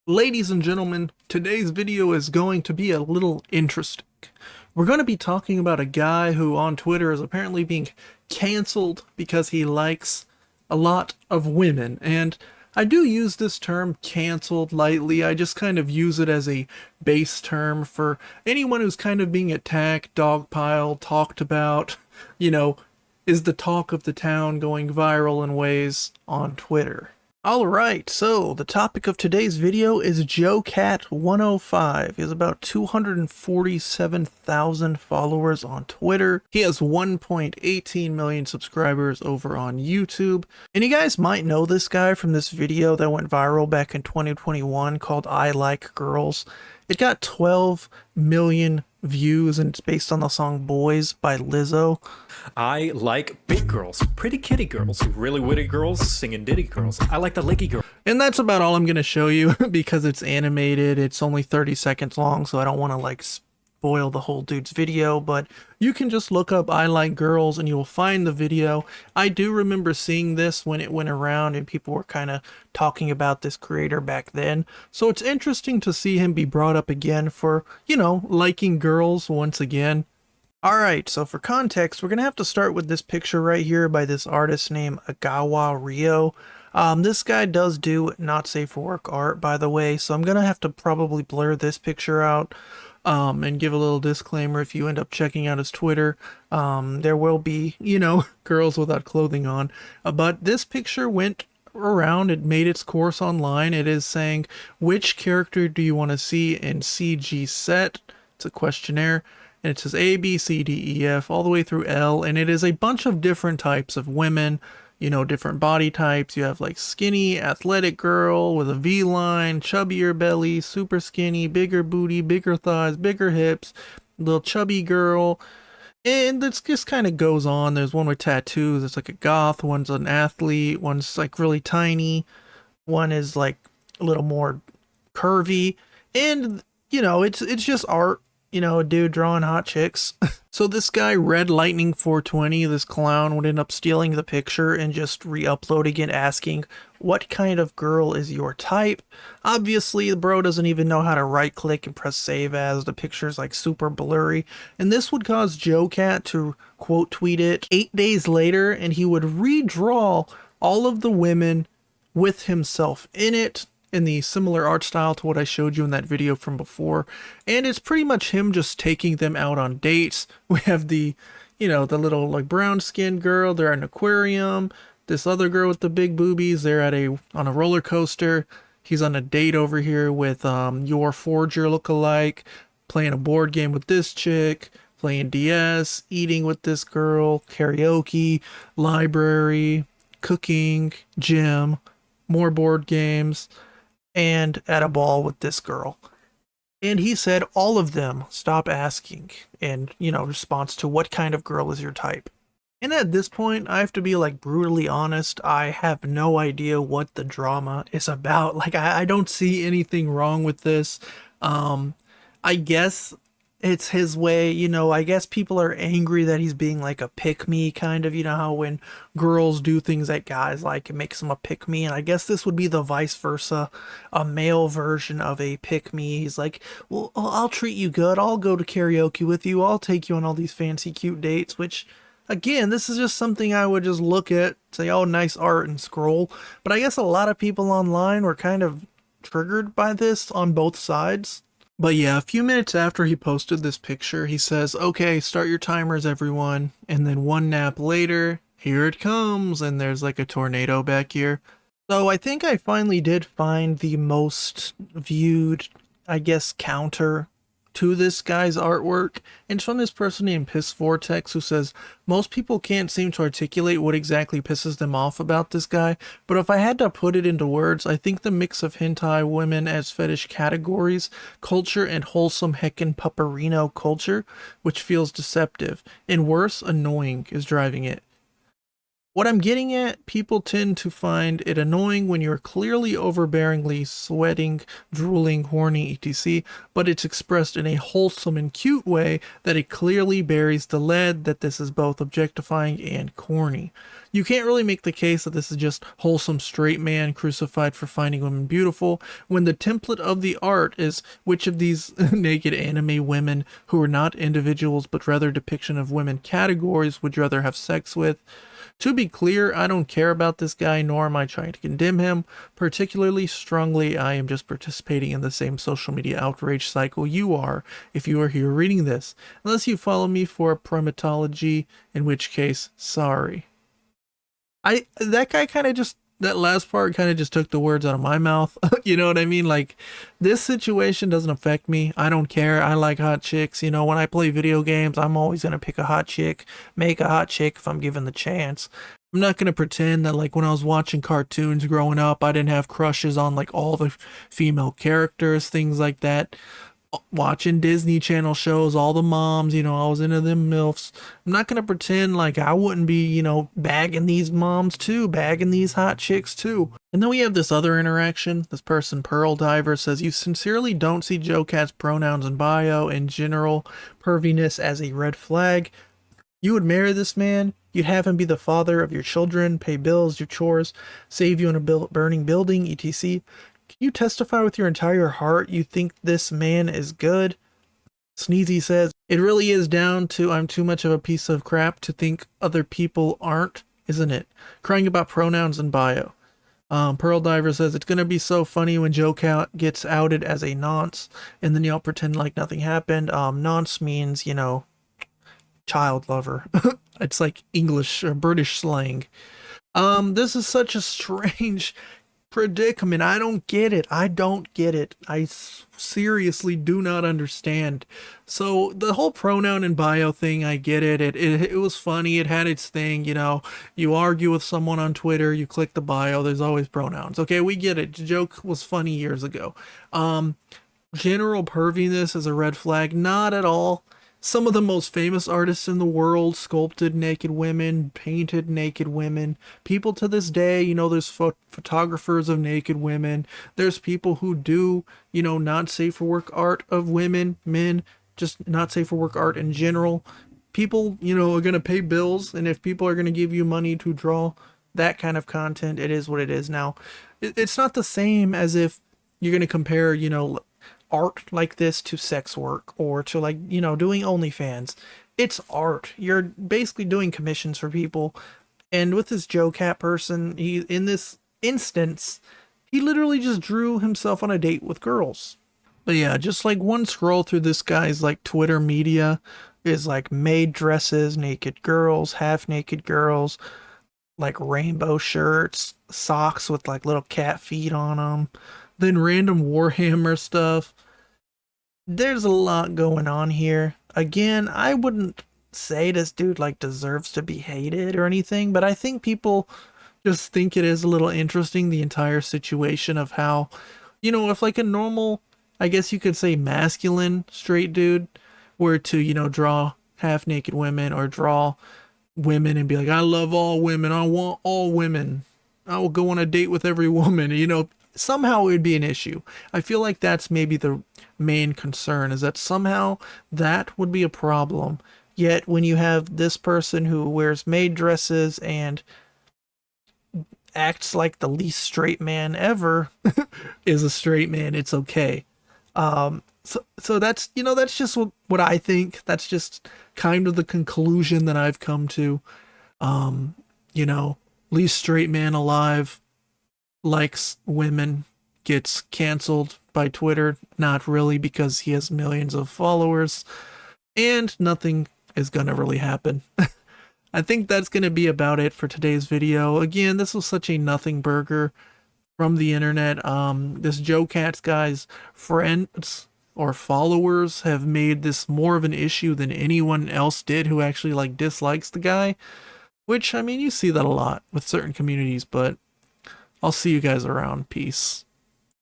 Ladies and gentlemen, today's video is going to be a little interesting. We're going to be talking about a guy who on Twitter is apparently being canceled because he likes a lot of women. And I do use this term canceled lightly. I just kind of use it as a base term for anyone who's kind of being attacked, dogpiled, talked about, you know, is the talk of the town going viral in ways on Twitter. Alright, so the topic of today's video is JoCat 105. He has about 247,000 followers on Twitter. He has 1.18 million subscribers over on YouTube. And you guys might know this guy from this video that went viral back in 2021 called I Like Girls. It got 12 million views and it's based on the song Boys by Lizzo. I like big girls, pretty kitty girls, really witty girls, singing ditty girls. I like the leggy girl. And that's about all I'm going to show you because it's animated. It's only 30 seconds long, so I don't want to like spoil the whole dude's video, but you can just look up I Like Girls and you will find the video. I do remember seeing this when it went around and people were kind of talking about this creator back then. So it's interesting to see him be brought up again for, liking girls once again. Alright, so for context, we're going to have to start with this picture right here by this artist named Agawa Rio. This guy does do not safe for work art, by the way, so I'm going to have to probably blur this picture out and give a little disclaimer if you end up checking out his Twitter. There will be, girls without clothing on. But this picture went around, it made its course online. It is saying, which character do you want to see in CG set? It's a questionnaire. And it says A, B, C, D, E, F, all the way through L. And it is a bunch of different types of women, different body types. You have like skinny, athletic girl with a V line, chubbier belly, super skinny, bigger booty, bigger thighs, bigger hips, little chubby girl. And this just kind of goes on. There's one with tattoos. It's like a goth. One's an athlete. One's like really tiny. One is like a little more curvy. And, it's just art. A dude drawing hot chicks. So this guy, Red Lightning 420, this clown, would end up stealing the picture and just re-uploading it asking, what kind of girl is your type? Obviously, the bro doesn't even know how to right-click and press save as. The picture's like super blurry. And this would cause JoCat to quote tweet it 8 days later, and he would redraw all of the women with himself in it, in the similar art style to what I showed you in that video from before. And it's pretty much him just taking them out on dates. We have the the little like brown skinned girl, they're at an aquarium. This other girl with the big boobies, they're on a roller coaster. He's on a date over here with your Forger lookalike, playing a board game with this chick, playing DS, eating with this girl, karaoke, library, cooking, gym, more board games, and at a ball with this girl. And he said all of them stop asking in, response to what kind of girl is your type. And at this point, I have to be like brutally honest, I have no idea what the drama is about. Like, I don't see anything wrong with this. I guess it's his way, I guess people are angry that he's being like a pick-me kind of, how when girls do things that guys like, it makes them a pick-me, and I guess this would be the vice versa, a male version of a pick-me. He's like, well, I'll treat you good, I'll go to karaoke with you, I'll take you on all these fancy cute dates, which, again, this is just something I would just look at, say, oh, nice art, and scroll. But I guess a lot of people online were kind of triggered by this on both sides. But yeah, a few minutes after he posted this picture, he says, okay, start your timers, everyone. And then one nap later, here it comes. And there's like a tornado back here. So I think I finally did find the most viewed, I guess, counter to this guy's artwork. And it's from this person named Piss Vortex, who says, most people can't seem to articulate what exactly pisses them off about this guy, but if I had to put it into words, I think the mix of hentai, women as fetish categories, culture, and wholesome heckin' pupperino culture, which feels deceptive, and worse, annoying, is driving it. What I'm getting at, people tend to find it annoying when you're clearly overbearingly sweating, drooling, horny, etc., but it's expressed in a wholesome and cute way that it clearly buries the lead that this is both objectifying and corny. You can't really make the case that this is just wholesome straight man crucified for finding women beautiful, when the template of the art is which of these naked anime women who are not individuals but rather depiction of women categories would you rather have sex with. To be clear, I don't care about this guy, nor am I trying to condemn him particularly strongly. I am just participating in the same social media outrage cycle you are if you are here reading this. Unless you follow me for a primatology, in which case, sorry. That guy kind of just, that last part kind of just took the words out of my mouth. You know what I mean? Like, this situation doesn't affect me. I don't care. I like hot chicks. You know, when I play video games, I'm always going to pick a hot chick, make a hot chick if I'm given the chance. I'm not going to pretend that, like, when I was watching cartoons growing up, I didn't have crushes on, like, all the female characters, things like that. Watching Disney Channel shows, all the moms, you know, I was into them MILFs. I'm not gonna pretend like I wouldn't be, you know, bagging these moms too, bagging these hot chicks too. And then we have this other interaction. This person, Pearl Diver, says, you sincerely don't see JoCat's pronouns and bio and general perviness as a red flag. You would marry this man, you'd have him be the father of your children, pay bills, do chores, save you in a burning building, etc. Can you testify with your entire heart you think this man is good? Sneezy says, it really is down to I'm too much of a piece of crap to think other people aren't, isn't it? Crying about pronouns and bio. Pearl Diver says, it's going to be so funny when JoCat gets outed as a nonce, and then y'all pretend like nothing happened. Nonce means, you know, child lover. It's like English or British slang. This is such a strange predicament. I don't get it. I don't get it. I seriously do not understand. So the whole pronoun and bio thing, I get it. It was funny. It had its thing. You know, you argue with someone on Twitter, you click the bio, there's always pronouns. Okay, we get it. The joke was funny years ago. General perviness is a red flag. Not at all. Some of the most famous artists in the world sculpted naked women, painted naked women. People to this day, you know, there's photographers of naked women. There's people who do, you know, not safe for work art of women, men, just not safe for work art in general. People, you know, are going to pay bills, and if people are going to give you money to draw that kind of content, it is what it is. Now, it's not the same as if you're going to compare, you know, art like this to sex work or to, like, you know, doing OnlyFans. It's art. You're basically doing commissions for people. And with this JoCat person, he, in this instance, he literally just drew himself on a date with girls. But yeah, just like one scroll through this guy's like Twitter media is like maid dresses, naked girls, half naked girls, like rainbow shirts, socks with like little cat feet on them, then random Warhammer stuff. There's a lot going on here. Again, I wouldn't say this dude like deserves to be hated or anything, but I think people just think it is a little interesting, the entire situation of how, you know, if like a normal, I guess you could say masculine straight dude were to, you know, draw half naked women or draw women and be like, I love all women, I want all women, I will go on a date with every woman, you know, somehow it would be an issue. I feel like that's maybe the main concern, is that somehow that would be a problem. Yet when you have this person who wears maid dresses and acts like the least straight man ever is a straight man, it's okay. So that's, you know, that's just what I think. That's just kind of the conclusion that I've come to. You know, least straight man alive, likes women, gets canceled by Twitter. Not really, because he has millions of followers, and nothing is gonna really happen. I think that's gonna be about it for today's video. Again, this was such a nothing burger from the internet. This JoCat guy's friends or followers have made this more of an issue than anyone else did who actually like dislikes the guy, which, I mean, you see that a lot with certain communities. But I'll see you guys around. Peace.